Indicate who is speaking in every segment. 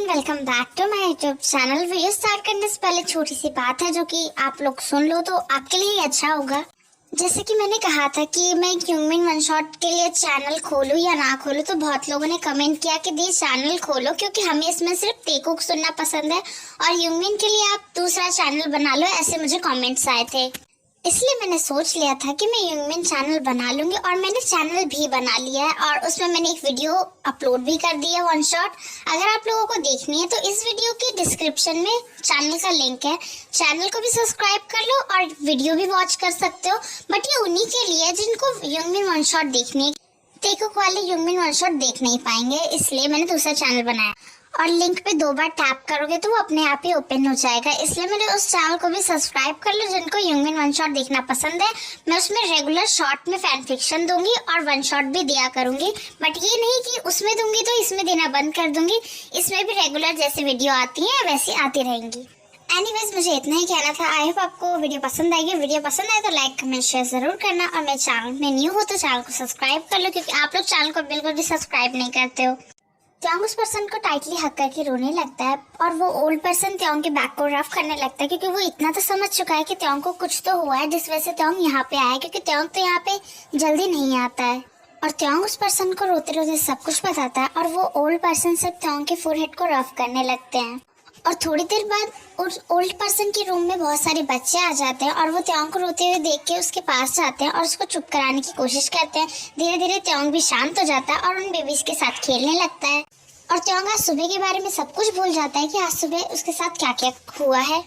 Speaker 1: Everyone, welcome back to my YouTube channel. Video start करने से पहले छोटी सी बात है जो कि आप लोग सुन लो तो आपके लिए ही अच्छा होगा। जैसे कि मैंने कहा था कि मैं यूंगमिन वन शॉट के लिए चैनल खोलूं या ना खोलूं, तो बहुत लोगों ने कमेंट किया कि दी चैनल खोलो क्योंकि हमें इसमें सिर्फ टेकुक सुनना पसंद है और यूंगमिन के लिए आप दूसरा चैनल बना लो, ऐसे मुझे कमेंट्स आए थे। इसलिए मैंने सोच लिया था कि मैं यूंगमिन चैनल बना लूंगी और मैंने चैनल भी बना लिया है और उसमें मैंने एक वीडियो अपलोड भी कर दी है वन शॉट। अगर आप लोगों को देखनी है तो इस वीडियो के डिस्क्रिप्शन में चैनल का लिंक है, चैनल को भी सब्सक्राइब कर लो और वीडियो भी वॉच कर सकते हो। बट ये उन्हीं के लिए जिनको यूंगमिन वन शॉट देखनी है, टेकुक वाले यूंगमिन वन शॉट देख नहीं पाएंगे, इसलिए मैंने दूसरा चैनल बनाया। और लिंक पे 2 बार टैप करोगे तो वो अपने आप ही ओपन हो जाएगा, इसलिए मैंने उस चैनल को भी सब्सक्राइब कर लो जिनको यूंगमिन वन शॉट देखना पसंद है। मैं उसमें रेगुलर शॉर्ट में फैन फिक्शन दूंगी और वन शॉट भी दिया करूंगी, बट ये नहीं कि उसमें दूंगी तो इसमें देना बंद कर दूंगी। इसमें भी रेगुलर जैसे वीडियो आती है वैसी आती रहेंगी। एनीवेज, मुझे इतना ही कहना था। आई होप आपको वीडियो पसंद आएगी। वीडियो पसंद आए तो लाइक कमेंट शेयर जरूर करना और मेरे चैनल में न्यू हो तो चैनल को सब्सक्राइब कर लो क्योंकि आप लोग चैनल को बिल्कुल भी सब्सक्राइब नहीं करते हो। त्योंग उस पर्सन को टाइटली हक करके रोने लगता है और वो ओल्ड पर्सन त्योंग के बैक को रफ करने लगता है क्योंकि वो इतना तो समझ चुका है कि त्योंग को कुछ तो हुआ है जिस वजह से त्योंग यहाँ पे आया है, क्योंकि त्योंग तो यहाँ पे जल्दी नहीं आता है। और त्योंग उस पर्सन को रोते रोते सब कुछ बताता है और वो ओल्ड पर्सन से त्योंग के फोरहेड को रफ करने लगते हैं। और थोड़ी देर बाद उस ओल्ड पर्सन के रूम में बहुत सारे बच्चे आ जाते हैं और वो त्योंग को रोते हुए देख के उसके पास जाते हैं और उसको चुप कराने की कोशिश करते हैं। धीरे धीरे त्योंग भी शांत हो जाता है और उन बेबीज के साथ खेलने लगता है। और त्योंग आज सुबह के बारे में सब कुछ भूल जाता है कि आज सुबह उसके साथ क्या क्या हुआ है।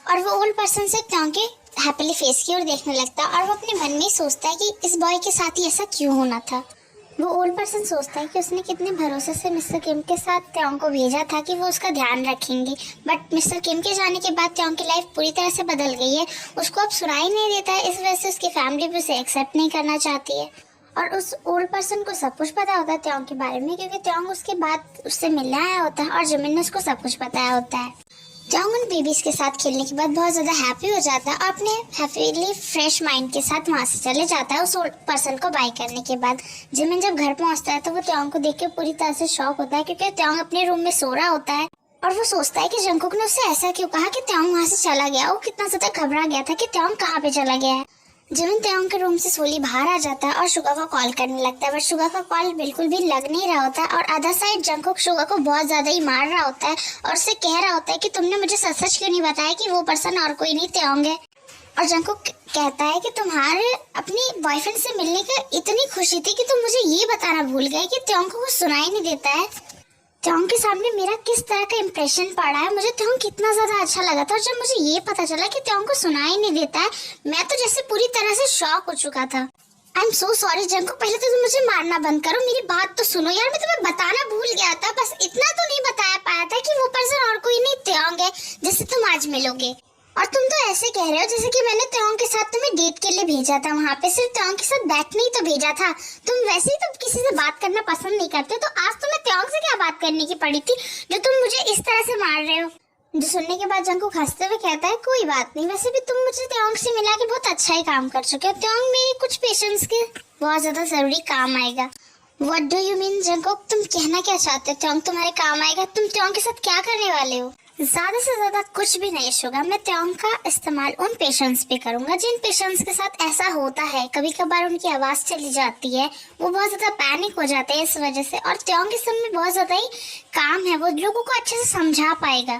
Speaker 1: और वो ओल्ड पर्सन से त्योंग के हैप्पीली फेस की ओर देखने लगता है और वो अपने मन में ही सोचता है कि इस बॉय के साथ ही ऐसा क्यों होना था। वो ओल्ड पर्सन सोचता है कि उसने कितने भरोसे से मिस्टर किम के साथ त्योंग को भेजा था कि वो उसका ध्यान रखेंगे, बट मिस्टर किम के जाने के बाद त्योंग की लाइफ पूरी तरह से बदल गई है। उसको अब सुनाई नहीं देता है, इस वजह से उसकी फैमिली भी उसे एक्सेप्ट नहीं करना चाहती है। और उस ओल्ड पर्सन को सब कुछ पता होता है त्योंग के बारे में, क्योंकि त्योंग उसके बाद उससे मिलने आया होता है और जिमिन ने उसको सब कुछ बताया होता है। त्योंग उन बेबीज के साथ खेलने के बाद बहुत ज़्यादा हैप्पी हो जाता है और अपने हैप्पीली फ्रेश माइंड के साथ वहाँ से चले जाता है। उस ओल्ड पर्सन को बाय करने के बाद जिमिन जब घर पहुँचता है तो वो त्योंग को देख के पूरी तरह से शॉक होता है, क्योंकि त्योंग अपने रूम में सो रहा होता है और वो सोचता है कि जंगकुक ने उससे ऐसा क्यों कहा कि त्योंग वहाँ से चला गया। वो कितना ज़्यादा घबरा गया था कि त्योंग कहाँ पे चला गया है। जिमिन त्योंग के रूम से सोली बाहर आ जाता है और शुगा को कॉल करने लगता है, बट शुगा का कॉल बिल्कुल भी लग नहीं रहा होता है। और अदर साइड जंगकुक शुगा को बहुत ज्यादा ही मार रहा होता है और उससे कह रहा होता है कि तुमने मुझे सच सच क्यों नहीं बताया कि वो पर्सन और कोई नहीं त्योंग है। और जंगकुक कहता है कि तुम्हारे अपनी बॉयफ्रेंड से मिलने का इतनी खुशी थी कि तुम मुझे ये बताना भूल गए कि त्योंग को कुछ सुनाई नहीं देता है। त्योंग के सामने मेरा किस तरह का इम्प्रेशन पड़ा है, मुझे त्योंग कितना ज्यादा अच्छा लगा था। और जब मुझे ये पता चला कि त्योंग को सुनाई नहीं देता है, मैं तो जैसे पूरी तरह से शॉक हो चुका था। I am so sorry Jungkook, पहले तो तुम मुझे मारना बंद करो, मेरी बात तो सुनो यार। मैं तुम्हें बताना भूल गया था, बस इतना तो नहीं बताया पाया था कि वो पर्सन और कोई नहीं त्योंग है जिससे तुम आज मिलोगे। और तुम तो ऐसे कह रहे हो जैसे कि मैंने त्योंग के साथ तुम्हें डेट के लिए भेजा था, वहाँ पे सिर्फ त्योंग के साथ बैठने ही तो भेजा था। तुम वैसे ही तो किसी से बात करना पसंद नहीं करते, तो आज तुम्हें त्योंग से क्या बात करने की पड़ी थी जो तुम मुझे इस तरह से मार रहे हो। जो सुनने के बाद जंगकुक हंसते हुए कहता है कोई बात नहीं, वैसे भी तुम मुझे त्योंग से मिला के बहुत अच्छा ही काम कर चुके हो। त्योंग मेरे कुछ पेशेंट्स के बहुत ज्यादा जरूरी काम आएगा। What do you mean Jungkook, तुम कहना क्या चाहते हो? त्योंग तुम्हारे काम आएगा? तुम त्योंग के साथ क्या करने वाले हो? ज्यादा से ज्यादा कुछ भी नहीं शुगा, मैं त्योंग का इस्तेमाल उन पेशेंट्स पे करूंगा जिन पेशेंट्स के साथ ऐसा होता है, कभी कभार उनकी आवाज चली जाती है, वो बहुत ज्यादा पैनिक हो जाते हैं इस वजह से। और त्योंग इस समय बहुत ज्यादा ही काम है, वो लोगों को अच्छे से समझा पाएगा।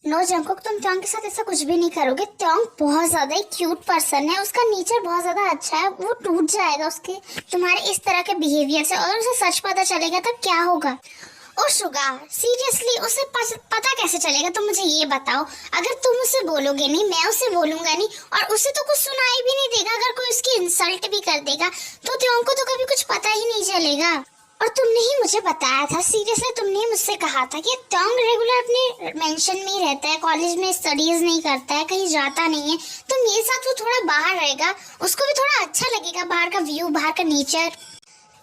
Speaker 1: नो जंगकुक, तुम त्योंग के साथ ऐसा कुछ भी नहीं करोगे। त्योंग बहुत ज्यादा ही क्यूट पर्सन है, उसका नेचर बहुत ज्यादा अच्छा है, वो टूट जाएगा उसके तुम्हारे इस तरह के बिहेवियर से, और उसे सच पता चलेगा तब क्या होगा। ओ शुगा, सीरियसली उसे पता कैसे चलेगा? तुम मुझे ये बताओ। अगर तुम उसे बोलोगे नहीं, मैं उसे बोलूंगा नहीं, और उसे तो कुछ सुनाई भी नहीं देगा, अगर कोई उसकी इंसल्ट भी कर देगा तो त्योंग को तो कभी कुछ पता ही नहीं चलेगा। और तुमने ही मुझे बताया था, सीरियसली तुमने मुझसे कहा था कि त्योंग रेगुलर अपने मेंशन में ही रहता है, कॉलेज में स्टडीज नहीं करता है, कहीं जाता नहीं है, तो मेरे साथ वो थोड़ा बाहर रहेगा, उसको भी थोड़ा अच्छा लगेगा, बाहर का व्यू, बाहर का नेचर,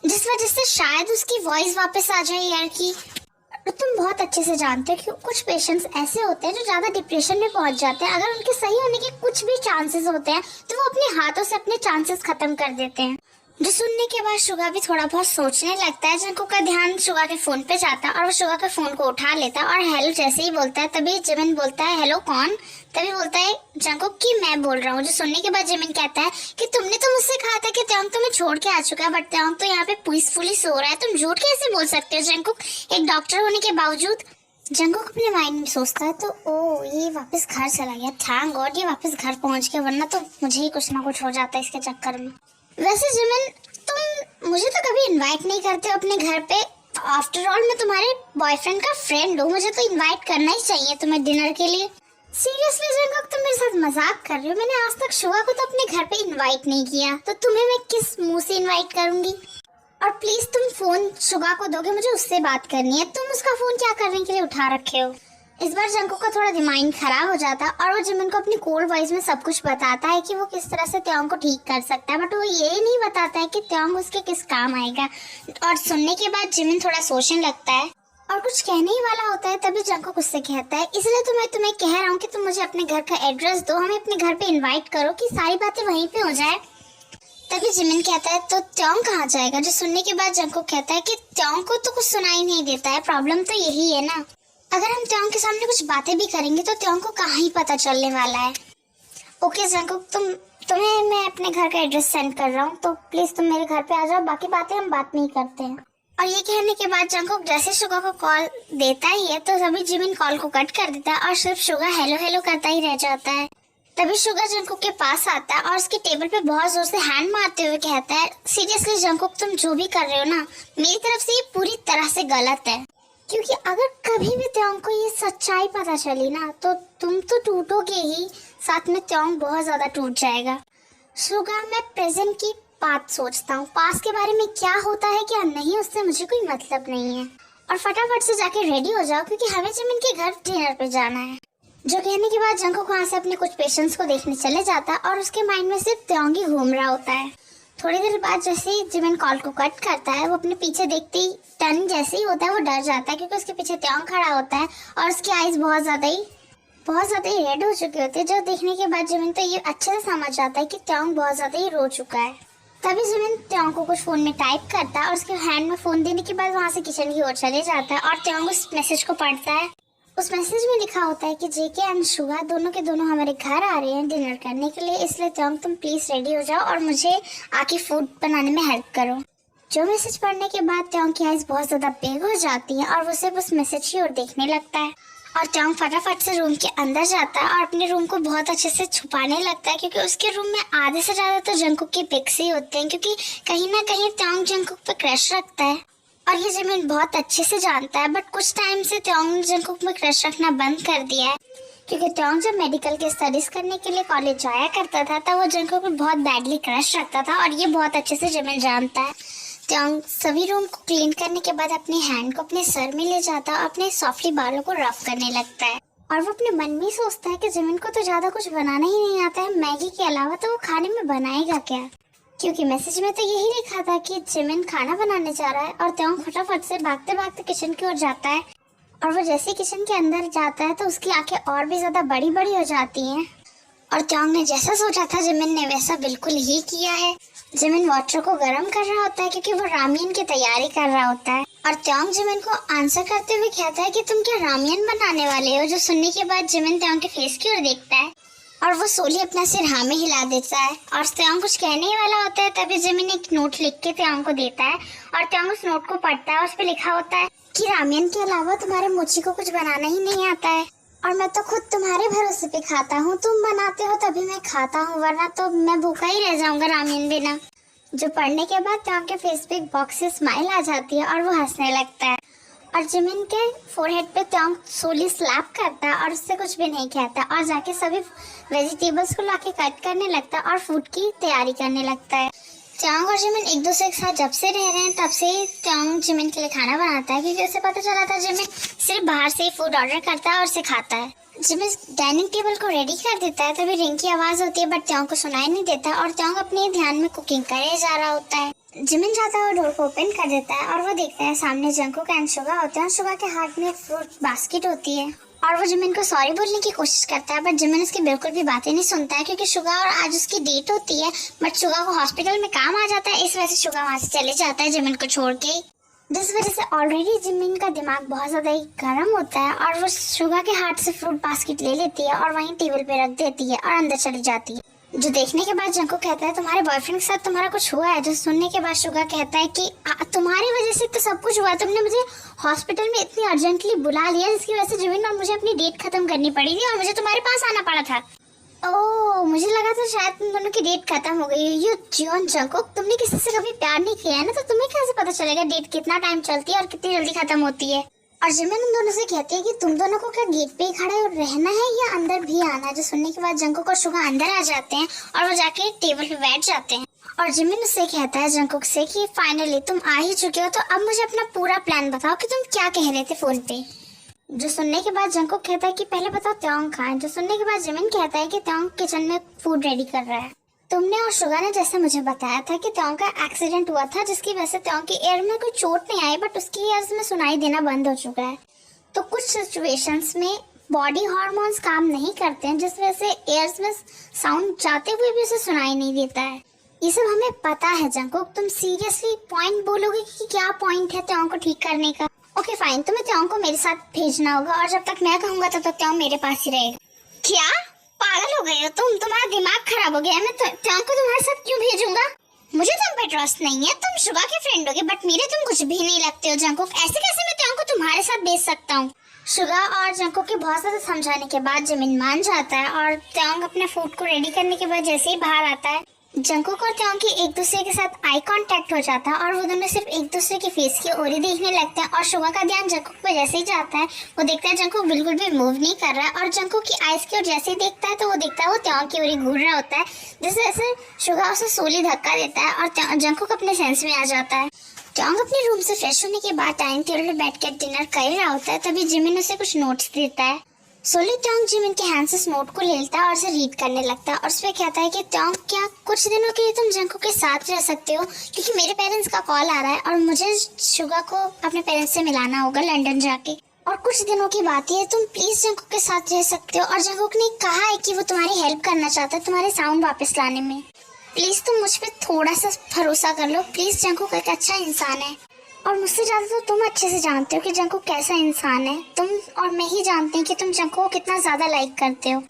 Speaker 1: जिस वजह से शायद उसकी वॉइस वापस आ जाए यार की। और तुम बहुत अच्छे से जानते हो कि कुछ पेशेंट्स ऐसे होते हैं जो ज्यादा डिप्रेशन में पहुंच जाते हैं, अगर उनके सही होने के कुछ भी चांसेस होते हैं तो वो अपने हाथों से अपने चांसेस खत्म कर देते हैं। जो सुनने के बाद शुगा भी थोड़ा बहुत सोचने लगता है। जंकुक का ध्यान शुगा के फोन पे जाता है और वो शुगा के फोन को उठा लेता है और हेलो जैसे ही बोलता है तभी जिमिन बोलता है हेलो कौन। तभी बोलता है जंकुक कि मैं बोल रहा हूँ। जो सुनने के बाद जिमिन कहता है कि तुमने तो मुझसे कहा था कि त्योंग तुम्हें छोड़ के आ चुका है, बट त्योंग तो यहाँ पे पीसफुली सो रहा है, तुम झूठ कैसे बोल सकते हो जंकुक, एक डॉक्टर होने के बावजूद। जंकुक अपने माइंड में सोचता है तो ओ ये वापस घर चला गया, थैंक गॉड ये वापस घर पहुंच गया, वरना तो मुझे ही कुछ ना कुछ हो जाता है इसके चक्कर में। वैसे जिमिन तुम मुझे तो कभी इनवाइट नहीं करते अपने घर पे, आफ्टर ऑल मैं तुम्हारे बॉयफ्रेंड का फ्रेंड हूँ, मुझे तो इनवाइट करना ही चाहिए तुम्हें डिनर के लिए। सीरियसली जंकुक तुम मेरे साथ मजाक कर रहे हो, मैंने आज तक शुगा को तो अपने घर पे इनवाइट नहीं किया, तो तुम्हें मैं किस मुंह से इनवाइट करूंगी। और प्लीज तुम फोन शुगा को दोगे, मुझे उससे बात करनी है, तुम उसका फोन क्या करने के लिए उठा रखे हो। इस बार जंकुक का थोड़ा दिमाग खराब हो जाता है और वो जिमिन को अपनी कोल्ड वॉइस में सब कुछ बताता है कि वो किस तरह से त्योंग को ठीक कर सकता है, बट वो ये नहीं बताता है कि त्योंग उसके किस काम आएगा। और सुनने के बाद जिमिन थोड़ा सोचने लगता है और कुछ कहने ही वाला होता है, तभी जंकुक उससे कहता है इसलिए तो मैं तुम्हें कह रहा हूँ कि तुम मुझे अपने घर का एड्रेस दो, हमें अपने घर पे इन्वाइट करो कि सारी बातें वहीं पे हो जाए। तभी जिमिन कहता है तो त्योंग कहाँ जाएगा। जो सुनने के बाद जंकुक कहता है कि त्योंग को तो कुछ सुनाई नहीं देता है, प्रॉब्लम तो यही है ना, अगर हम त्योंग के सामने कुछ बातें भी करेंगे तो त्योंग को कहाँ ही पता चलने वाला है। ओके जंकुक तुम्हें मैं अपने घर का एड्रेस सेंड कर रहा हूँ, तो प्लीज तुम मेरे घर पे आ जाओ, बाकी बातें हम बात नहीं करते हैं। और ये कहने के बाद जंकुक जैसे शुगा को कॉल देता ही है तो तभी जिमिन कॉल को कट कर देता है और सिर्फ शुगा हेलो हेलो करता ही रह जाता है। तभी शुगा जंकुक के पास आता है और उसके टेबल पे बहुत जोर से हैंड मारते हुए कहता है सीरियसली जंकुक तुम जो भी कर रहे हो ना मेरी तरफ से ये पूरी तरह से गलत है, क्योंकि अगर कभी भी त्योंग को ये सच्चाई पता चली ना तो तुम तो टूटोगे ही, साथ में त्योंग बहुत ज्यादा टूट जाएगा। शुगा मैं प्रेजेंट की बात सोचता हूँ, पास के बारे में क्या होता है क्या नहीं उससे मुझे कोई मतलब नहीं है, और फटाफट से जाके रेडी हो जाओ क्योंकि हमें जिमिन के घर डिनर पे जाना है। जो कहने के बाद जंकुक वहाँ से अपने कुछ पेशेंट्स को देखने चले जाता है और उसके माइंड में सिर्फ त्योंग ही घूम रहा होता है। थोड़ी देर बाद जैसे ही जिमिन कॉल को कट करता है वो अपने पीछे देखते ही टर्न जैसे ही होता है वो डर जाता है क्योंकि उसके पीछे त्योंग खड़ा होता है और उसकी आईज बहुत ज्यादा ही रेड हो चुकी होती है। जो देखने के बाद जिमिन तो ये अच्छे से समझ जाता है कि त्योंग बहुत ज्यादा ही रो चुका है। तभी जिमिन त्योंग को कुछ फोन में टाइप करता है और उसके हैंड में फोन देने के बाद वहाँ से किचन की ओर चले जाता है और त्योंग उस मैसेज को पढ़ता है। उस मैसेज में लिखा होता है कि जेके एंड शुगा दोनों के दोनों हमारे घर आ रहे हैं डिनर करने के लिए, इसलिए त्योंग तुम प्लीज रेडी हो जाओ और मुझे आके फूड बनाने में हेल्प करो। जो मैसेज पढ़ने के बाद त्योंग की आईज बहुत ज्यादा बिग हो जाती है और वो सिर्फ उस मैसेज की ओर देखने लगता है और त्योंग फटाफट से रूम के अंदर जाता है और अपने रूम को बहुत अच्छे से छुपाने लगता है क्योंकि उसके रूम में आधे से ज्यादा तो जंकुक के पिक्स ही होते हैं, क्योंकि कहीं ना कहीं त्योंग जंकुक पे क्रश रखता है और ये जिमिन बहुत अच्छे से जानता है। बट कुछ टाइम से त्योंग ने जंकुक में क्रश रखना बंद कर दिया है क्योंकि त्योंग जब मेडिकल के स्टडीज करने के लिए कॉलेज जाया करता था तब वो जंकुक में बहुत बैडली क्रश रखता था और ये बहुत अच्छे से जिमिन जानता है। त्योंग सभी रूम को क्लीन करने के बाद अपने हैंड को अपने सर में ले जाता है और अपने सॉफ्टली बालों को रफ करने लगता है और वो अपने मन में सोचता है कि जिमिन को तो ज्यादा कुछ बनाना ही नहीं आता है, मैगी के अलावा तो वो खाने में बनाएगा क्या, क्योंकि मैसेज में तो यही लिखा था कि जिमिन खाना बनाने जा रहा है। और त्योंग फटाफट से भागते भागते किचन की ओर जाता है और वो जैसे किचन के अंदर जाता है तो उसकी आंखें और भी ज्यादा बड़ी बड़ी हो जाती हैं और त्योंग ने जैसा सोचा था जिमिन ने वैसा बिल्कुल ही किया है। जिमिन वाटर को गर्म कर रहा होता है क्योंकि वो रामियन की तैयारी कर रहा होता है और त्योंग जिमिन को आंसर करते हुए कहता है कि तुम क्या रामियन बनाने वाले हो। जो सुनने के बाद जिमिन त्योंग के फेस की ओर देखता है और वो सोली अपना सिर हाँ में हिला देता है और त्योंग कुछ कहने ही वाला होता है तभी जिमिन एक नोट लिख के त्योंग को देता है और त्योंग उस नोट को पढ़ता है और उस पर लिखा होता है कि रामियन के अलावा तुम्हारे मोची को कुछ बनाना ही नहीं आता है और मैं तो खुद तुम्हारे भरोसे पे खाता हूँ, तुम बनाते हो तभी मैं खाता हूँ, वरना तो मैं भूखा ही रह जाऊंगा रामियन बिना। जो पढ़ने के बाद त्योंग के फेस पे एक बॉक्स से स्माइल आ जाती है और वो हंसने लगता है और जिमिन के फोरहेड पे त्योंग सोली स्लैप करता है और उससे कुछ भी नहीं कहता और जाके सभी वेजिटेबल्स को लाके कट करने लगता है और फूड की तैयारी करने लगता है। त्योंग और जिमिन एक दूसरे के साथ जब से रह रहे हैं तब से त्योंग जिमिन के लिए खाना बनाता है क्योंकि उसे पता चला था जिमिन सिर्फ बाहर से ही फूड ऑर्डर करता है और उसे खाता है। जिमिन डाइनिंग टेबल को रेडी कर देता है तभी रिंग की आवाज होती है बट त्योंग को सुनाई नहीं देता और त्योंग अपने ध्यान में कुकिंग करे जा रहा होता है। जिमिन जाता है और डोर को ओपन कर देता है और वो देखता है सामने जंगकुक एंड सुगा होते हैं और सुगा के हाथ में फ्रूट बास्केट होती है और वो जिमिन को सॉरी बोलने की कोशिश करता है, बट जिमिन उसकी बिल्कुल भी बातें नहीं सुनता है क्योंकि सुगा और आज उसकी डेट होती है। बट सुगा को हॉस्पिटल में काम आ जाता है, इस वजह से सुगा वहाँ से चले जाता है जिमिन को छोड़ के, जिस वजह से ऑलरेडी जिमिन का दिमाग बहुत ज्यादा ही गर्म होता है और वो सुगा के हाथ से फ्रूट बास्केट ले लेती है और वहीं टेबल पे रख देती है और अंदर चली जाती है। जो देखने के बाद जंगकुक कहता है तुम्हारे बॉयफ्रेंड के साथ तुम्हारा कुछ हुआ है। जो सुनने के बाद सुगा कहता है कि तुम्हारी वजह से तो सब कुछ हुआ, तुमने मुझे हॉस्पिटल में इतनी अर्जेंटली बुला लिया जिसकी वजह से जिमिन और मुझे अपनी डेट खत्म करनी पड़ी थी और मुझे तुम्हारे पास आना पड़ा था। ओह, मुझे लगा था शायद तुम दोनों की डेट खत्म हो गई। यू जियोन जंगकुक, तुमने किसी से कभी प्यार नहीं किया है ना, तो तुम्हें कैसे पता चलेगा डेट कितना टाइम चलती है और कितनी जल्दी खत्म होती है। और जिमिन उन दोनों से कहती है कि तुम दोनों को क्या गेट पे ही खड़े रहना है या अंदर भी आना है। जो सुनने के बाद जंगकुक और सुगा अंदर आ जाते हैं और वो जाके टेबल पे बैठ जाते हैं और जिमिन उससे कहता है जंगकुक से कि फाइनली तुम आ ही चुके हो, तो अब मुझे अपना पूरा प्लान बताओ कि तुम क्या कह रहे थे फोन पे। जो सुनने के बाद जंगकुक कहता है कि पहले बताओ त्योंग कहाँ है। जो सुनने के बाद जिमिन कहता है कि त्योंग किचन में फूड रेडी कर रहा है। तुमने और सुगा ने जैसे मुझे बताया था कि त्योंग का एक्सीडेंट हुआ था जिसकी वजह से त्योंग की एयर में कोई चोट नहीं आई, बट उसकी एयर्स में सुनाई देना बंद हो चुका है। तो कुछ सिचुएशंस में बॉडी हार्मोन्स काम नहीं करते हैं जिस वजह से एयर्स में साउंड जाते हुए भी उसे सुनाई नहीं देता है। ये सब हमें पता है जंगकुक, तुम सीरियसली पॉइंट बोलोगे कि क्या पॉइंट है त्योंग को ठीक करने का। ओके फाइन, तुम्हें त्योंग को मेरे साथ भेजना होगा और जब तक मैं कहूंगा तब तक त्योंग मेरे पास ही रहेगा। क्या पागल हो गए हो तुम, तुम्हारा दिमाग खराब हो गया है। मैं त्योंग को तुम्हारे साथ क्यों भेजूंगा? मुझे तुम पे ट्रस्ट नहीं है, तुम सुगा के फ्रेंड होगे बट मेरे तुम कुछ भी नहीं लगते हो जंगकुक। ऐसे कैसे मैं त्योंग को तुम्हारे साथ भेज सकता हूँ? सुगा और जंगकुक के बहुत ज्यादा समझाने के बाद जिमिन मान जाता है और त्योंग अपने फूड को रेडी करने के बाद जैसे ही बाहर आता है जंगकुक और त्योंग की एक दूसरे के साथ आई कांटेक्ट हो जाता है और वो दोनों सिर्फ एक दूसरे के फेस की ओर ही देखने लगते हैं। और सुगा का ध्यान जंगकुक पे जैसे ही जाता है वो देखता है जंगकुक बिल्कुल भी मूव नहीं कर रहा है और जंगकुक की आइज की ओर जैसे ही देखता है तो वो देखता है वो त्योंग की ओर ही घूर रहा होता है, जिस वजह से सुगा उसे सोली धक्का देता है और जंगकुक अपने सेंस में आ जाता है। त्योंग अपने रूम से फ्रेश होने के बाद डाइनिंग टेबल पे बैठ कर डिनर कर रहा होता है, तभी जिमिन उसे कुछ नोट्स देता है। सोली त्योंग जिमिन के हैंड से उस नोट को ले लेता है और उसे रीड करने लगता है और उसमें कहता है कि त्योंग क्या कुछ दिनों के लिए तुम जंगकुक के साथ रह सकते हो, क्योंकि मेरे पेरेंट्स का कॉल आ रहा है और मुझे सुगा को अपने पेरेंट्स से मिलाना होगा लंदन जाके, और कुछ दिनों की बात है, तुम प्लीज जंगकुक के साथ रह सकते हो। और जंगकुक ने कहा है कि वो तुम्हारी हेल्प करना चाहता है तुम्हारे साउंड वापस लाने में। प्लीज तुम मुझ पर थोड़ा सा भरोसा कर लो प्लीज, जंगकुक एक अच्छा इंसान है और मुझसे ज्यादा तो तुम अच्छे से जानते हो कि जंगकुक कैसा इंसान है। तुम और मैं ही जानते हैं कि तुम जंगकुक को कितना ज्यादा लाइक करते हो।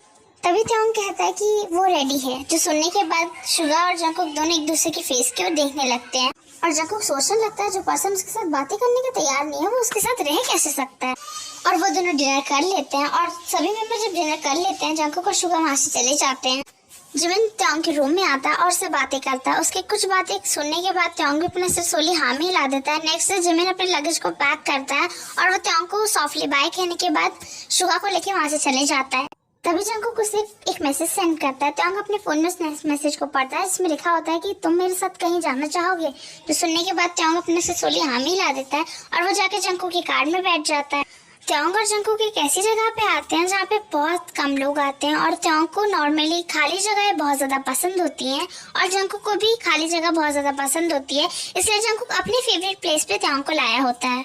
Speaker 1: तभी त्योंग कहता है कि वो रेडी है। जो सुनने के बाद सुगा और जंगकुक दोनों एक दूसरे के फेस की ओर देखने लगते हैं और जंगकुक सोचने लगता है जो पर्सन उसके साथ बातें करने का तैयार नहीं है वो उसके साथ रह कैसे सकता है। और वो दोनों डिनर कर लेते हैं और सभी मेंबर जब डिनर कर लेते हैं जंगकुक और सुगा वहाँ से चले जाते हैं। जिमिन त्योंग के रूम में आता है और उससे बातें करता है। उसके कुछ बातें सुनने के बाद त्योंग भी अपने सिर सोली हाँ में हिला देता है। नेक्स्ट डे जिमिन अपने लगेज को पैक करता है और वो त्योंग को सॉफ्टली बाय कहने के बाद सुगा को लेके वहाँ से चले जाता है। तभी जंगकुक उसे एक मैसेज सेंड करता है। त्योंग अपने फोन में उस मैसेज को पढ़ता है, इसमें लिखा होता है कि तुम मेरे साथ कहीं जाना चाहोगे। जो सुनने के बाद त्योंग अपने सिर सोली हाँ में हिला देता है और वो जाके जंगकुक की कार में बैठ जाता है। त्योंग और जंगकुक एक ऐसी जगह पे आते हैं जहाँ पे बहुत कम लोग आते हैं और त्योंग को नॉर्मली खाली जगह बहुत ज्यादा पसंद होती हैं और जंगकुक को भी खाली जगह बहुत ज्यादा पसंद होती है, इसलिए जंगकुक अपने फेवरेट प्लेस पे त्योंग को लाया होता है।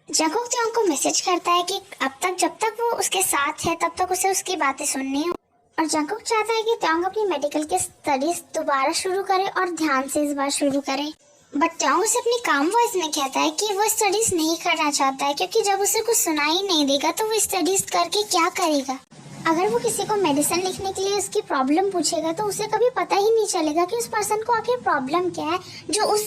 Speaker 1: जंगकुक त्योंग को मैसेज करता है कि अब तक जब तक वो उसके साथ है तब तक उसे उसकी बातें सुननी हो और जंगकुक चाहता है कि त्योंग अपनी मेडिकल के स्टडीज दोबारा शुरू करे और ध्यान से इस बार शुरू करे। बट त्योंग उसे अपनी काम वॉइस में कहता है कि वो स्टडीज नहीं करना चाहता है क्योंकि जब उसे कुछ सुनाई नहीं देगा तो वो स्टडीज करके क्या करेगा। अगर वो किसी को मेडिसिन लिखने के लिए उसकी प्रॉब्लम पूछेगा तो उसे कभी पता ही नहीं चलेगा कि उस पर्सन को आखिर प्रॉब्लम क्या है जो उस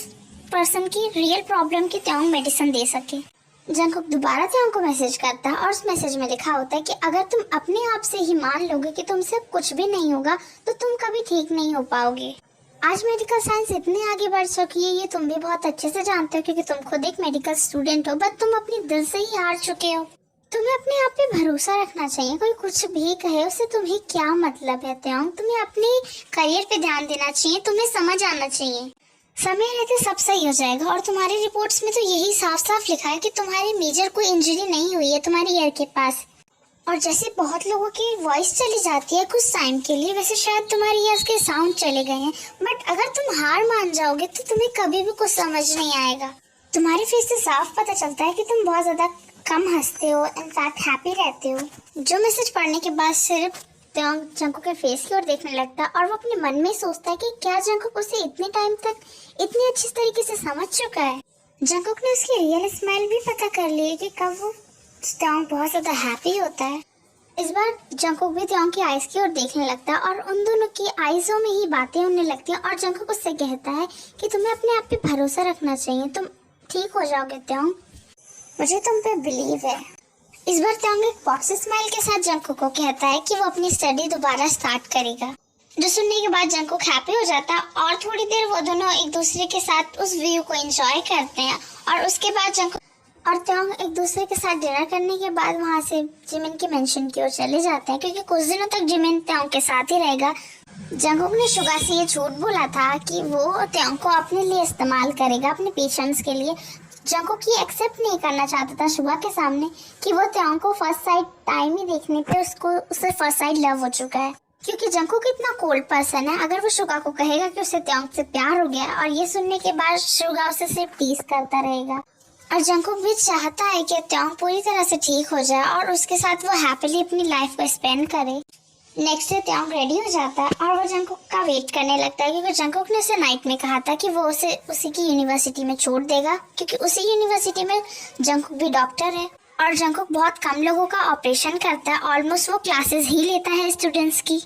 Speaker 1: पर्सन की रियल प्रॉब्लम की त्योंग मेडिसिन दे सके। जंगकुक दोबारा त्योंग को मैसेज करता है और उस मैसेज में लिखा होता है कि अगर तुम अपने आप से ही मान लोगे कि तुमसे कुछ भी नहीं होगा तो तुम कभी ठीक नहीं हो पाओगे। आज मेडिकल साइंस इतनी आगे बढ़ चुकी है ये तुम भी बहुत अच्छे से जानते हो क्योंकि तुम खुद एक मेडिकल स्टूडेंट हो, बट तुम अपने दिल से ही हार चुके हो। तुम्हें अपने आप पे भरोसा रखना चाहिए, कोई कुछ भी कहे उससे तुम्हें क्या मतलब है त्योंग। तुम्हें अपने करियर पे ध्यान देना चाहिए, तुम्हें समझ आना चाहिए समय रहते सब सही हो जाएगा। और तुम्हारी रिपोर्ट्स में तो यही साफ साफ लिखा है कि तुम्हारी मेजर कोई इंजरी नहीं हुई है तुम्हारी ईयर के पास। और जैसे बहुत लोगों की वॉइस चली जाती है कुछ टाइम के लिए, वैसे शायद तुम्हारी ईयर्स के साउंड चले गए हैं। बट अगर तुम हार मान जाओगे तो तुम्हें कभी भी कुछ समझ नहीं आएगा। तुम्हारे फेस से साफ पता चलता है कि तुम बहुत ज्यादा कम हंसते हो, इनफैक्ट हैप्पी रहते हो। जो मैसेज पढ़ने के बाद सिर्फ त्योंग जंकुक के फेस की ओर देखने लगता है और वो अपने मन में सोचता है कि क्या जंकुक उसे इतने टाइम तक इतनी अच्छी तरीके से समझ चुका है। जंकुक ने उसकी रियल स्माइल भी पता कर ली कि कब वो त्योंग बहुत ज्यादा हैप्पी होता है। इस बार जंकुक भी त्योंग की आईज की ओर देखने लगता है और उन दोनों की आईजों में ही बातें होने लगती हैं और जंकुक उससे कहता है कि तुम्हें अपने आप पे भरोसा रखना चाहिए, तुम ठीक हो जाओगे त्योंग, मुझे तुम पे बिलीव है। इस बार त्योंग एक बॉक्सी स्माइल के साथ जंकुक को कहता है कि वो अपनी स्टडी दोबारा स्टार्ट करेगा, जो सुनने के बाद जंकुक हैप्पी हो जाता है और थोड़ी देर वो दोनों एक दूसरे के साथ उस व्यू को एंजॉय करते हैं। और उसके बाद जंकुक और त्योंग एक दूसरे के साथ डिनर करने के बाद वहाँ से जिमिन के मेंशन की ओर चले जाते हैं, क्योंकि कुछ दिनों तक जिमिन त्योंग के साथ ही रहेगा। जंकुक ने शुगा से ये झूठ बोला था कि वो त्योंग को अपने लिए इस्तेमाल करेगा, अपने पेशेंट्स के लिए। जंकुक ये एक्सेप्ट नहीं करना चाहता था शुगा के सामने कि वो त्योंग को फर्स्ट साइड टाइम ही देखने पे उससे फर्स्ट साइड लव हो चुका है, क्योंकि जंकुक इतना कोल्ड पर्सन है। अगर वो शुगा को कहेगा कि उसे त्योंग से प्यार हो गया और ये सुनने के बाद शुगा उसे सिर्फ टीज करता रहेगा। और जंकुक भी चाहता है कि त्योंग पूरी तरह से ठीक हो जाए और उसके साथ वो हैप्पीली अपनी लाइफ को स्पेंड करे। नेक्स्ट डे त्योंग रेडी हो जाता है और वो जंकुक का वेट करने लगता है, क्योंकि जंकुक ने उसे नाइट में कहा था कि वो उसे उसी की यूनिवर्सिटी में छोड़ देगा, क्योंकि उसी यूनिवर्सिटी में जंकुक भी डॉक्टर है। और जंकुक बहुत कम लोगों का ऑपरेशन करता है, ऑलमोस्ट वो क्लासेस ही लेता है स्टूडेंट्स की।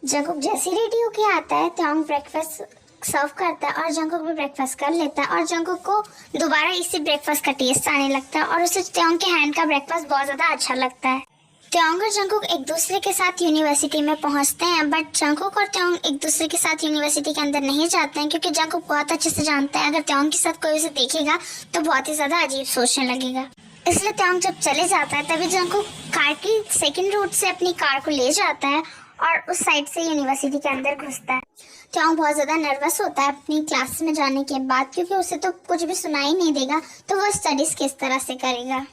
Speaker 1: जंकुक जैसे रेडी होके आता है त्योंग ब्रेकफास्ट सर्व करता है और जंकुक भी ब्रेकफास्ट कर लेता है और जंकुक को दोबारा इसी ब्रेकफास्ट का टेस्ट आने लगता है और उसे त्योंग के हैंड का ब्रेकफास्ट बहुत ज्यादा अच्छा लगता है। त्योंग और जंकुक एक दूसरे के साथ यूनिवर्सिटी में पहुंचते हैं, बट जंकुक और त्योंग एक दूसरे के साथ यूनिवर्सिटी के अंदर नहीं जाते हैं, क्योंकि जंकुक बहुत अच्छे से जानता है अगर त्योंग के साथ कोई उसे देखेगा तो बहुत ही ज्यादा अजीब सोचने लगेगा। इसलिए त्योंग जब चले जाता है तभी जंकुक कार की सेकंड रूट से अपनी कार को ले जाता है और उस साइड से यूनिवर्सिटी के अंदर घुसता है। त्योंग बहुत ज्यादा नर्वस होता है अपनी क्लास में जाने के बाद, क्योंकि उसे तो कुछ भी सुनाई नहीं देगा, तो वो स्टडीज किस तरह से करेगा।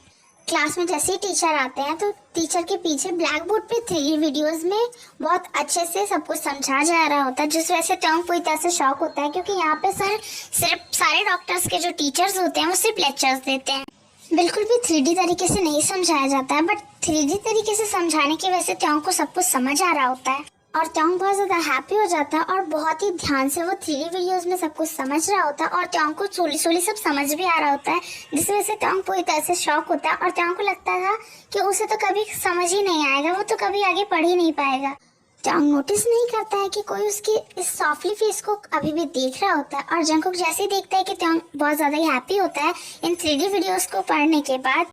Speaker 1: क्लास में जैसे ही टीचर आते हैं तो टीचर के पीछे ब्लैक बोर्ड पे 3D वीडियोस में बहुत अच्छे से सब कुछ समझा जा रहा होता है, जिस वजह से त्योंग पूरी तरह से शॉक होता है, क्योंकि यहाँ पे सिर्फ सारे डॉक्टर्स के जो टीचर्स होते हैं वो सिर्फ लेक्चर्स देते हैं, बिल्कुल भी 3D तरीके से नहीं समझाया जाता है। बट 3D तरीके से समझाने की वजह से त्योंग को सब कुछ समझ आ रहा होता है और त्योंग बहुत ज्यादा हैप्पी हो जाता है और बहुत ही ध्यान से वो 3D वीडियोस में सब कुछ समझ रहा होता है और त्योंग को सोली सोली सब समझ भी आ रहा होता है, जिस वजह से त्योंग पूरी तरह से शॉक होता है और त्योंग को लगता था कि उसे तो कभी समझ ही नहीं आएगा, वो तो कभी आगे पढ़ ही नहीं पाएगा। त्योंग नोटिस नहीं करता है कि कोई उसकी इस सॉफ्टली फेस को अभी भी देख रहा होता है और जंकुक जैसे ही देखता है कि त्योंग बहुत ज्यादा ही हैप्पी होता है इन 3D वीडियोस को पढ़ने के बाद,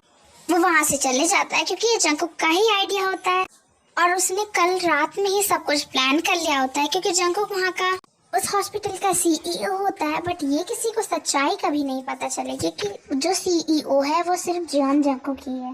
Speaker 1: वो वहाँ से चले जाता है, क्योंकि ये जंकुक का ही आइडिया होता है और उसने कल रात में ही सब कुछ प्लान कर लिया होता है, क्योंकि जंकुक वहाँ का उस हॉस्पिटल का CEO होता है। बट ये किसी को सच्चाई कभी नहीं पता चलेगी कि जो CEO है वो सिर्फ जियोन जंकुक ही है,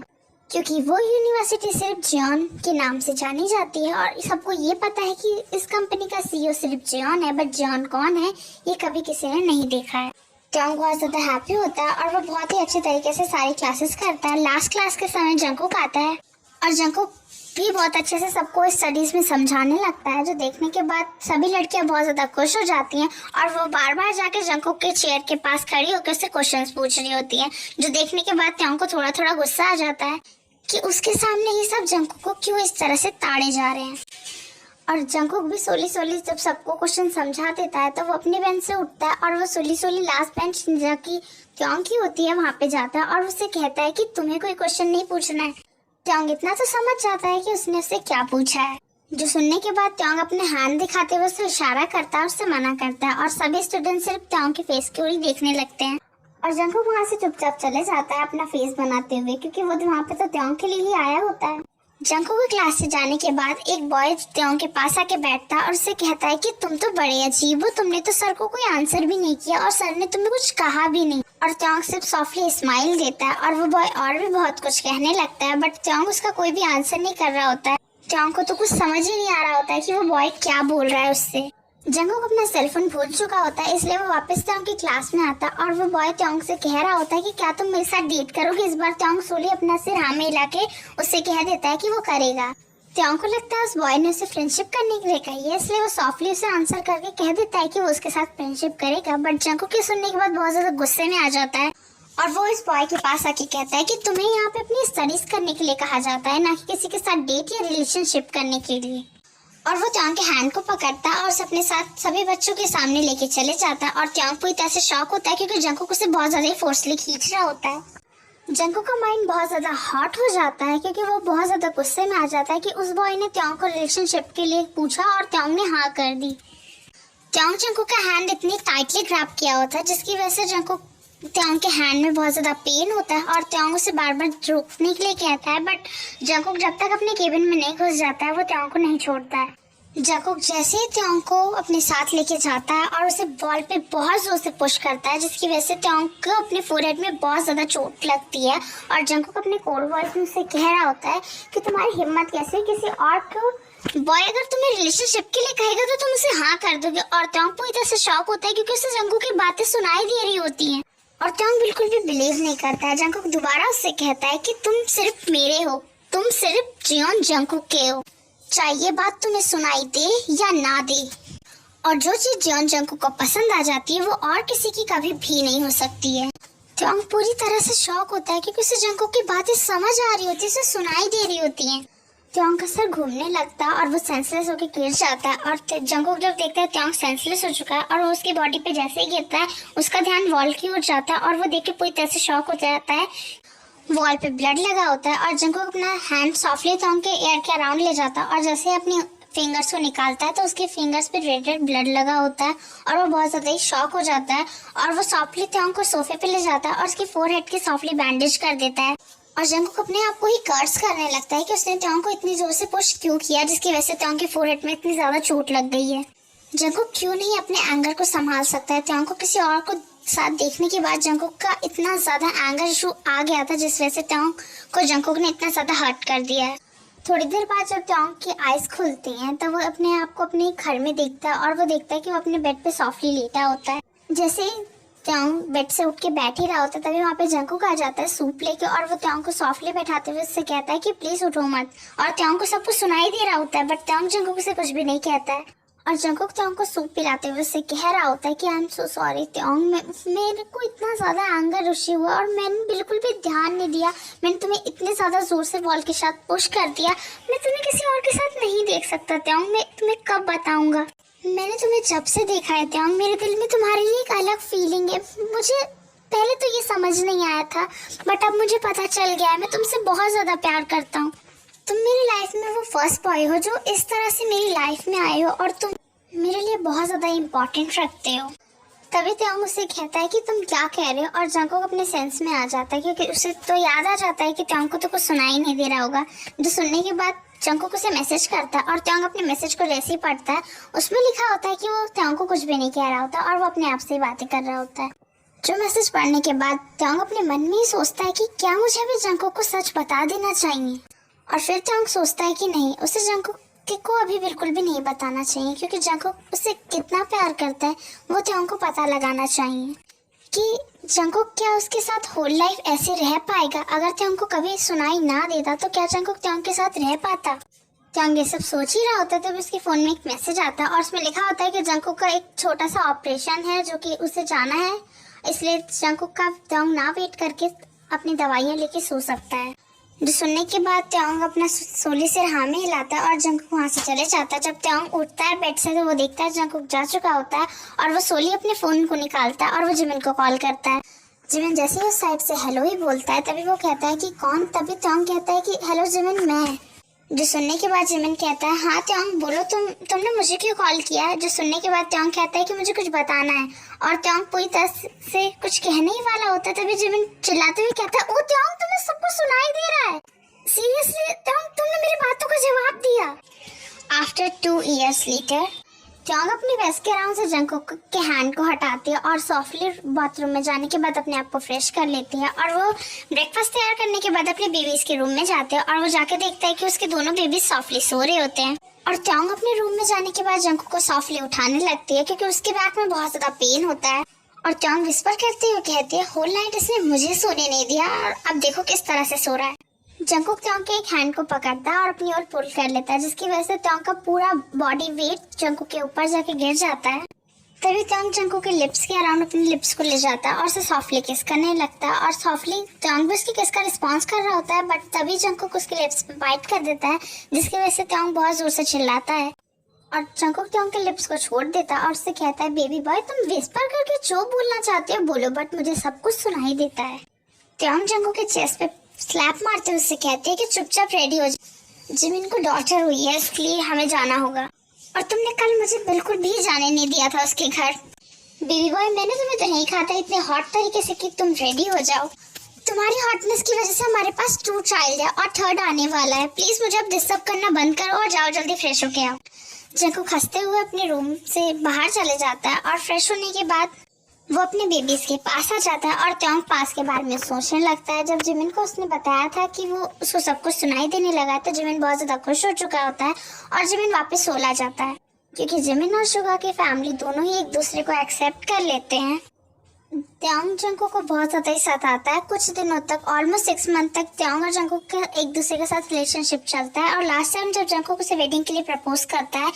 Speaker 1: क्योंकि वो यूनिवर्सिटी सिर्फ जियोन के नाम से जानी जाती है और सबको ये पता है कि इस कंपनी का CEO सिर्फ जियोन है, बट जियोन कौन है ये कभी किसी ने नहीं देखा है। त्योंग बहुत ज्यादा हैप्पी होता है और वो बहुत ही अच्छे तरीके से सारी क्लासेस करता है। लास्ट क्लास के समय जंकुक आता है और जंकुक भी बहुत अच्छे से सबको स्टडीज में समझाने लगता है, जो देखने के बाद सभी लड़कियां बहुत ज्यादा खुश हो जाती हैं और वो बार बार जाके जंकुक के चेयर के पास खड़ी होकर उससे क्वेश्चंस पूछ रही होती हैं, जो देखने के बाद त्योंग को थोड़ा थोड़ा गुस्सा आ जाता है कि उसके सामने ही सब जंकुक को क्यों इस तरह से ताड़े जा रहे हैं। और जंकुक भी सोली सोली जब सबको क्वेश्चन समझा देता है तो वो अपनी बेंच से उठता है और वो सोली सोली लास्ट बेंच जो कि त्योंग की होती है वहाँ पे जाता है और उससे कहता है कि तुम्हें कोई क्वेश्चन नहीं पूछना है। त्योंग इतना तो समझ जाता है कि उसने उससे क्या पूछा है, जो सुनने के बाद त्योंग अपने हाथ दिखाते हुए उससे इशारा करता है और उससे मना करता है और सभी स्टूडेंट सिर्फ त्योंग के फेस की ओर ही देखने लगते हैं और जंकुक वहाँ से चुपचाप चले जाता है अपना फेस बनाते हुए, क्योंकि वो वहाँ पे तो त्योंग के लिए ही आया होता है। जंकुक को क्लास से जाने के बाद एक बॉय त्योंग के पास आके बैठता है और उससे कहता है कि तुम तो बड़े अजीब हो, तुमने तो सर को कोई आंसर भी नहीं किया और सर ने तुम्हें कुछ कहा भी नहीं। और त्योंग सिर्फ सॉफ्टली स्माइल देता है और वो बॉय और भी बहुत कुछ कहने लगता है, बट त्योंग उसका कोई भी आंसर नहीं कर रहा होता है। त्योंग को तो कुछ समझ ही नहीं आ रहा होता है कि वो बॉय क्या बोल रहा है उससे। जंगकुक अपना सेलफोन भूल चुका होता है, इसलिए वो वापस त्योंग की क्लास में आता है और वो बॉय त्योंग से कह रहा होता है कि क्या तुम मेरे साथ डेट करोगे। इस बार त्योंग सोली अपना सिर हाँ में हिला के उससे कह देता है कि वो करेगा। त्योंग को लगता है उस बॉय ने उसे फ्रेंडशिप करने के लिए कही है, इसलिए वो सॉफ्टली उसे आंसर करके कह देता है कि वो उसके साथ फ्रेंडशिप करेगा। बट जंगकुक के सुनने के बाद बहुत ज्यादा गुस्से में आ जाता है और वो इस बॉय के पास आके कहता है कि तुम्हें यहाँ पे अपनी स्टडीज करने के लिए कहा जाता है, ना कि किसी के साथ डेट या रिलेशनशिप करने के लिए। और वो त्योंग के हैंड को पकड़ता है और उसे अपने साथ सभी बच्चों के सामने लेके चले जाता है और त्योंग पूरी तरह से शॉक होता है क्योंकि जंगकुक उसे बहुत ज्यादा फोर्सली खींच रहा होता है। जंगकुक का माइंड बहुत ज्यादा हॉट हो जाता है क्योंकि वो बहुत ज्यादा गुस्से में आ जाता है कि उस बॉय ने त्योंग को रिलेशनशिप के लिए पूछा और त्योंग ने हाँ कर दी। त्योंग जंगकुक का हैंड इतनी टाइटली ग्रैब किया होता है जिसकी वजह से जंगकुक त्योंग के हैंड में बहुत ज्यादा पेन होता है और त्योंग उसे बार बार रोकने के लिए कहता है। बट जंगकुक जब तक अपने केबिन में नहीं घुस जाता है वो त्योंग को नहीं छोड़ता है। जंगकुक जैसे ही त्योंग को अपने साथ लेके जाता है और उसे बॉल पे बहुत जोर से पुश करता है, जिसकी वजह से त्योंग को अपने फोरहेड में बहुत ज्यादा चोट लगती है। और जंगकुक अपने कोर वॉइस में उससे कह रहा होता है कि तुम्हारी हिम्मत कैसे है किसी और को बॉय अगर तुम्हें रिलेशनशिप के लिए कहेगा तो तुम उसे हाँ कर दोगे। और त्योंग पूरी तरह से शॉक होता है क्योंकि उसे जंगकुक की बातें सुनाई दे रही होती हैं और त्योंग बिल्कुल भी बिलीव नहीं करता है। जंगकुक दोबारा उससे कहता है कि तुम सिर्फ मेरे हो, तुम सिर्फ जियोन जंगकुक के हो, चाहे ये बात तुम्हें सुनाई दे या ना दे। और जो चीज जियोन जंगकुक को पसंद आ जाती है वो और किसी की कभी भी नहीं हो सकती है। त्योंग पूरी तरह से शॉक होता है क्योंकि उसे जंगकुक की बातें समझ आ रही होती है, उसे सुनाई दे रही होती हैं। त्योंग का सर घूमने लगता है और वो सेंसलेस होकर गिर जाता है और जंगकुक जब देखता है त्योंग सेंसलेस हो चुका है और वो उसकी बॉडी पे जैसे ही गिरता है उसका ध्यान वॉल की ओर जाता है और वो देख के पूरी तरह से शॉक हो जाता है। वॉल पे ब्लड लगा होता है और जंगकुक अपना हैंड सॉफ्टली त्योंग के एयर के अराउंड ले जाता है और जैसे ही अपनी फिंगर्स को निकालता है तो उसके फिंगर्स पे रेड रेड ब्लड लगा होता है और वो बहुत ज्यादा ही शॉक हो जाता है और वो सॉफ्टली त्योंग को सोफे पे ले जाता है और उसकी फोरहेड की सॉफ्टली बैंडेज कर देता है। और जंगकुक अपने आप को ही कर्स करने लगता है कि उसने त्योंग को इतनी जोर से पुश क्यों किया जिसकी वजह से त्योंग के फोरहेड में इतनी ज्यादा चोट लग गई है। जंगकुक क्यों नहीं अपने एंगर को संभाल सकता है। त्योंग को किसी और को साथ देखने के बाद जंगकुक का इतना ज्यादा एंगर इशू आ गया था जिस वजह से त्योंग को जंगकुक ने इतना ज्यादा हर्ट कर दिया है। थोड़ी देर बाद जब त्योंग की आईज खुलती हैं तब वो अपने आप को अपने घर में देखता है और वो देखता है कि वो अपने बेड पे सॉफ्टली लेटा होता है। जैसे ही त्योंग बेड से उठ के बैठ ही रहा होता है तभी वहाँ पे जंगकुक आ जाता है सूप लेके और वो त्योंग को सॉफ्टली बैठाते हुए उससे कहता है कि प्लीज उठो मत। और त्योंग को सब कुछ सुनाई दे रहा होता है बट त्योंग जंगकुक से कुछ भी नहीं कहता है और जंगकुक त्योंग को सूप पिलाते हुए उससे कह रहा होता है कि आई एम सो सॉरी त्योंग, मेरे को इतना ज्यादा एंगर रुशी हुआ और मैंने बिल्कुल भी ध्यान नहीं दिया, मैंने तुम्हें इतने ज्यादा जोर से बॉल के साथ पुश कर दिया, मैं तुम्हें किसी और के साथ नहीं देख सकता त्योंग, मैं तुम्हें कब बताऊंगा। मैंने तुम्हें जब से देखा है त्योंग मेरे दिल में तुम्हारे लिए एक अलग फीलिंग है। मुझे पहले तो ये समझ नहीं आया था बट अब मुझे पता चल गया है, मैं तुमसे बहुत ज्यादा प्यार करता हूँ। तुम मेरी लाइफ में वो फर्स्ट बॉय हो जो इस तरह से मेरी लाइफ में आए हो और तुम मेरे लिए बहुत ज्यादा इम्पोर्टेंट रखते हो। तभी त्योंग उससे कहता है कि तुम क्या कह रहे हो और जंगकुक अपने सेंस में आ जाता है क्योंकि उसे तो याद आ जाता है कि त्योंग को तो कुछ सुनाई नहीं दे रहा होगा। जो सुनने के बाद जंगकुक उसे मैसेज करता है और त्योंग अपने मैसेज को जैसे ही पढ़ता है उसमें लिखा होता है कि वो त्योंग को कुछ भी नहीं कह रहा होता और वो अपने आप से ही बातें कर रहा होता है। जो मैसेज पढ़ने के बाद त्योंग अपने मन में ही सोचता है कि क्या मुझे भी जंगकुक को सच बता देना चाहिए। और फिर त्योंग सोचता है कि नहीं, उसे जंगकुक को अभी बिल्कुल भी नहीं बताना चाहिए क्योंकि जंगकुक उसे कितना प्यार करता है वो त्योंग को पता लगाना चाहिए कि जंगकुक क्या उसके साथ होल लाइफ ऐसे रह पाएगा। अगर त्योंग को कभी सुनाई ना देता तो क्या जंगकुक त्योंग के साथ रह पाता। त्योंग ये सब सोच ही रहा होता है तब उसके फोन में एक मैसेज आता है और उसमें लिखा होता है कि जंगकुक का एक छोटा सा ऑपरेशन है जो कि उसे जाना है, इसलिए जंगकुक का त्योंग ना वेट करके अपनी दवाइयाँ लेके सो सकता है। जो सुनने के बाद त्योंग अपना सोली सिर हाँ में हिलाता है और जंगकुक वहाँ से चले जाता है। जब त्योंग उठता है बेड से तो वो देखता है जंगकुक जा चुका होता है और वो सोली अपने फोन को निकालता है और वो जिमिन को कॉल करता है। जिमिन जैसे ही उस साइड से हेलो ही बोलता है तभी वो कहता है कि कौन। तभी त्योंग कहता है कि हेलो जिमिन, मैं। जो सुनने के बाद जिमिन कहता है हाँ त्योंग बोलो, तुमने मुझे क्यों कॉल किया है। जो सुनने के बाद त्योंग कहता है कि मुझे कुछ बताना है और त्योंग पूरी तरह से कुछ कहने ही वाला होता है तभी जिमिन चिल्लाते हुए कहता है ओ त्योंग, तुम्हें सब कुछ सुनाई दे रहा है, सीरियसली त्योंग तुमने मेरी बातों का जवाब दिया। आफ्टर 2 years later त्योंग अपनी वेस्ट के अराउंड से जंगकुक के हैंड को हटाती है और सॉफ्टली बाथरूम में जाने के बाद अपने आप को फ्रेश कर लेती है और वो ब्रेकफास्ट तैयार करने के बाद अपने बेबीज के रूम में जाते हैं और वो जाके देखता है कि उसके दोनों बेबीज सॉफ्टली सो रहे होते हैं। और त्योंग अपने रूम में जाने के बाद जंकुक को सॉफ्टली उठाने लगती है क्योंकि उसके बैक में बहुत ज्यादा पेन होता है। और त्योंग विस्पर करते हुए कहती है, होल नाइट इसने मुझे सोने नहीं दिया और अब देखो किस तरह से सो रहा है। जंकुक त्योंग के एक हैंड को पकड़ता है और अपनी ओर पुल कर लेता है, जिसकी वजह से त्योंग का पूरा बॉडी वेट जंकुक के ऊपर जाके गिर जाता है। तभी त्योंग जंकुक के लिप्स के अराउंड अपने लिप्स को ले जाता है और उसे सॉफ्टली किस करने लगता है। और सॉफ्टली त्योंग भी उसकी किस का रिस्पॉन्स कर रहा होता है, बट तभी जंकुक उसके लिप्स पे बाइट कर देता है, जिसकी वजह से त्योंग बहुत जोर से चिल्लाता है। और जंकुक त्योंग के लिप्स को छोड़ देता है और उससे कहता है, बेबी बॉय तुम विस्पर करके जो बोलना चाहते हो बोलो, बट मुझे सब कुछ सुनाई देता है। त्योंग जंकुक के चेस्ट पे स्लैप मारते हुए उससे कहते हैं कि चुपचाप रेडी हो जा, जिमिन को डॉटर हुई है इसलिए हमें जाना होगा, और तुमने कल मुझे बिल्कुल भी जाने नहीं दिया था उसके घर। बेबी बॉय मैंने तुम्हें तो नहीं कहा था इतने हॉट तरीके से कि तुम रेडी हो जाओ। तुम्हारी हॉटनेस की वजह से हमारे पास 2 चाइल्ड है और 3rd आने वाला है। प्लीज मुझे अब डिस्टर्ब करना बंद करो और जाओ जल्दी फ्रेश होके आओ। जंकुक हंसते हुए अपने रूम से बाहर चले जाता है और फ्रेश होने के बाद वो अपने बेबीज के पास आ जाता है और त्योंग पास के बारे में सोचने लगता है। जब जिमिन को उसने बताया था कि वो उसको सब कुछ सुनाई देने लगा है तो जिमिन बहुत ज्यादा खुश हो चुका होता है और जिमिन वापस सोला जाता है, क्योंकि जिमिन और शुगा की फैमिली दोनों ही एक दूसरे को एक्सेप्ट कर लेते हैं। त्योंग जंकुक को बहुत ज्यादा ही सताता है। कुछ दिनों तक ऑलमोस्ट 6 मंथ तक त्योंग और जंकुक का एक दूसरे के साथ रिलेशनशिप चलता है। और लास्ट टाइम जब जंकुक उसे वेडिंग के लिए प्रपोज करता है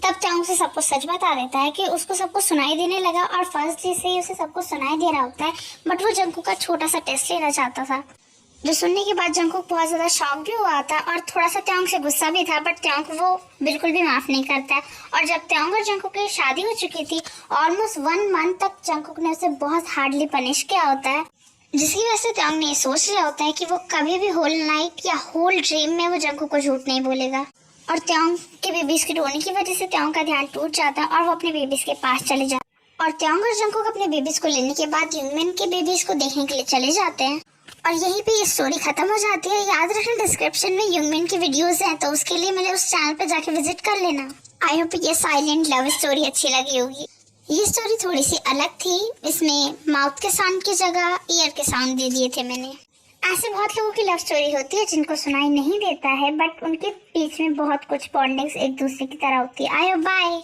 Speaker 1: तब त्योंग उसे सब कुछ सच बता देता है कि उसको सब कुछ सुनाई देने लगा और फर्स्ट डे से ही उसे सब कुछ सुनाई दे रहा होता है, बट वो जंकुक का छोटा सा टेस्ट लेना चाहता था। जो सुनने के बाद जंकुक बहुत ज्यादा शॉक भी हुआ था और थोड़ा सा त्योंग से गुस्सा भी था, बट त्योंग वो बिल्कुल भी माफ नहीं करता है। और जब त्योंग और जंकुक की शादी हो चुकी थी ऑलमोस्ट 1 मंथ तक जंकुक ने उसे बहुत हार्डली पनिश किया होता है, जिसकी वजह से त्योंग ने सोच लिया होता है कि वो कभी भी होल नाइट या होल ड्रीम में वो जंकुक को झूठ नहीं बोलेगा। और त्योंग के बेबीज की रोने की वजह से त्योंग का ध्यान टूट जाता है और वो अपने बेबीज के पास चले जाते हैं। और त्योंग और जंकुक अपने बेबीज को लेने के बाद यूमिन के बेबीज को देखने के लिए चले जाते हैं और यहीं पे ये स्टोरी खत्म हो जाती है। याद रखना डिस्क्रिप्शन में यूमिन की वीडियोस हैं, तो उसके लिए मेरे उस चैनल पे जाके विजिट कर लेना। आई होप ये साइलेंट लव स्टोरी अच्छी लगी होगी। ये स्टोरी थोड़ी सी अलग थी, इसमें माउथ के साउंड की जगह ईयर के साउंड दे दिए थे मैंने। ऐसे बहुत लोगों की लव स्टोरी होती है जिनको सुनाई नहीं देता है, बट उनके बीच में बहुत कुछ बॉन्डिंग्स एक दूसरे की तरह होती है। I hope bye.